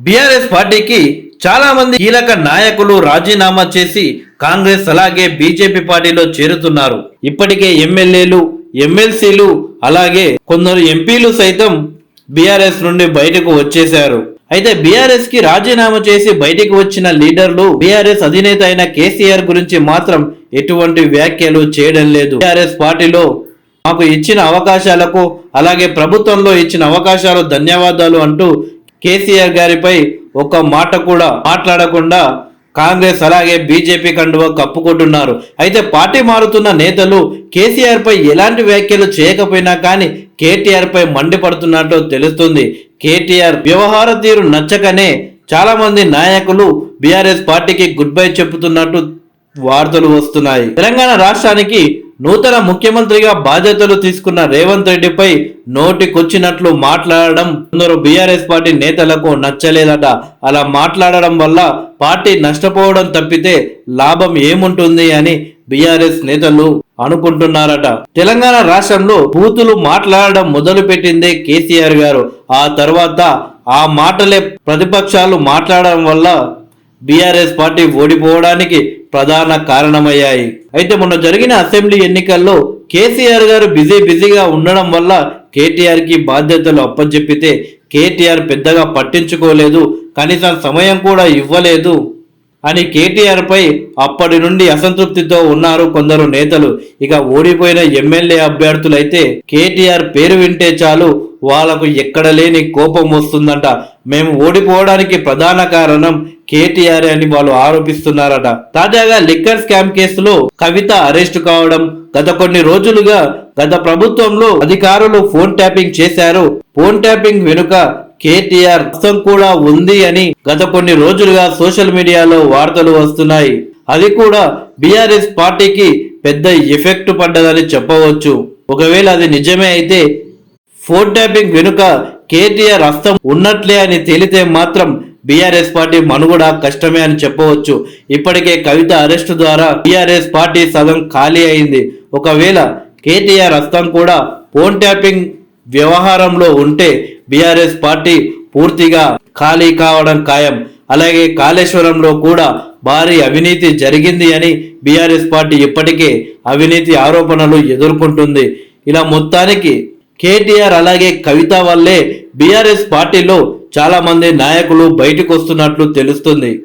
BRS పార్టీకి చాలా మంది కీలక నాయకులు రాజీనామా చేసి కాంగ్రెస్ అలాగే బీజేపీ పార్టీలో చేరుతున్నారు. ఇప్పటికే ఎమ్మెల్యేలు, ఎమ్మెల్సీలు అలాగే కొందరు ఎంపీలు సైతం బీఆర్ఎస్ నుండి బయటకు వచ్చేశారు. అయితే బీఆర్ఎస్ కి రాజీనామా చేసి బయటికి వచ్చిన లీడర్లు బీఆర్ఎస్ అధినేత అయిన కేసీఆర్ గురించి మాత్రం ఎటువంటి వ్యాఖ్యలు చేయడం లేదు. బీఆర్ఎస్ పార్టీలో మాకు ఇచ్చిన అవకాశాలకు అలాగే ప్రభుత్వంలో ఇచ్చిన అవకాశాలు ధన్యవాదాలు అంటూ కేసీఆర్ గారిపై ఒక్క మాట కూడా మాట్లాడకుండా కాంగ్రెస్ అలాగే బీజేపీ కండువా కప్పుకుంటున్నారు. అయితే పార్టీ మారుతున్న నేతలు కేసీఆర్ పై ఎలాంటి వ్యాఖ్యలు చేయకపోయినా కానీ కేటీఆర్ పై మండిపడుతున్నట్టు తెలుస్తుంది. కేటీఆర్ వ్యవహార తీరు నచ్చకనే చాలా మంది నాయకులు బీఆర్ఎస్ పార్టీకి గుడ్ బై చెబుతున్నట్టు వార్తలు వస్తున్నాయి. తెలంగాణ రాష్ట్రానికి నూతన ముఖ్యమంత్రిగా బాధ్యతలు తీసుకున్న రేవంత్ రెడ్డిపై నోటికొచ్చినట్లు మాట్లాడడం కొందరు బీఆర్ఎస్ పార్టీ నేతలకు నచ్చలేదట. అలా మాట్లాడడం వల్ల పార్టీ నష్టపోవడం తప్పితే లాభం ఏముంటుంది అని బీఆర్ఎస్ నేతలు అనుకుంటున్నారట. తెలంగాణ రాష్ట్రంలో బూతులు మాట్లాడడం మొదలు పెట్టిందే కేసీఆర్ గారు. ఆ తర్వాత ఆ మాటలే ప్రతిపక్షాలు మాట్లాడడం వల్ల బీఆర్ఎస్ పార్టీ ఓడిపోవడానికి ప్రధాన కారణమయ్యాయి. అయితే మొన్న జరిగిన అసెంబ్లీ ఎన్నికల్లో కేసీఆర్ గారు బిజీగా ఉండడం వల్ల కేటీఆర్ కి బాధ్యతలు అప్పచెప్పితే కేటీఆర్ పెద్దగా పట్టించుకోలేదు, కనీసం సమయం కూడా ఇవ్వలేదు అని కేటీఆర్ పై అప్పటి నుండి అసంతృప్తితో ఉన్నారు కొందరు నేతలు. ఇక ఓడిపోయిన ఎమ్మెల్యే అభ్యర్థులైతే కేటీఆర్ పేరు వింటే చాలు వాళ్లకు ఎక్కడ లేని కోపం వస్తుందంట. మేము ఓడిపోవడానికి ప్రధాన కారణం కేటీఆర్ అని వాళ్ళు ఆరోపిస్తున్నారట. తాజాగా లిక్కర్ స్కామ్ కేసులో కవిత అరెస్టు కావడం, గత కొన్ని రోజులుగా గత ప్రభుత్వంలో అధికారులు ఫోన్ ట్యాపింగ్ చేశారు, ఫోన్ ట్యాపింగ్ వెనుక కేటీఆర్ హస్తం కూడా ఉంది అని గత కొన్ని రోజులుగా సోషల్ మీడియాలో వార్తలు వస్తున్నాయి. అది కూడా బీఆర్ఎస్ పార్టీకి పెద్ద ఎఫెక్ట్ పడ్డదని చెప్పవచ్చు. ఒకవేళ అది నిజమే అయితే ఫోన్ ట్యాపింగ్ వెనుక కేటీఆర్ హస్తం ఉన్నట్లే అని తేలితే మాత్రం బీఆర్ఎస్ పార్టీ మనుగడ కష్టమే అని చెప్పవచ్చు. ఇప్పటికే కవిత అరెస్టు ద్వారా బీఆర్ఎస్ పార్టీ సగం ఖాళీ అయింది. ఒకవేళ కేటీఆర్ హస్తం కూడా ఫోన్ ట్యాపింగ్ వ్యవహారంలో ఉంటే బీఆర్ఎస్ పార్టీ పూర్తిగా ఖాళీ కావడం ఖాయం. అలాగే కాళేశ్వరంలో కూడా భారీ అవినీతి జరిగింది అని బీఆర్ఎస్ పార్టీ ఇప్పటికే అవినీతి ఆరోపణలు ఎదుర్కొంటుంది. ఇలా మొత్తానికి కేటీఆర్ అలాగే కవిత వల్లే బీఆర్ఎస్ పార్టీలో చాలా మంది నాయకులు బయటకు వస్తున్నట్లు తెలుస్తుంది.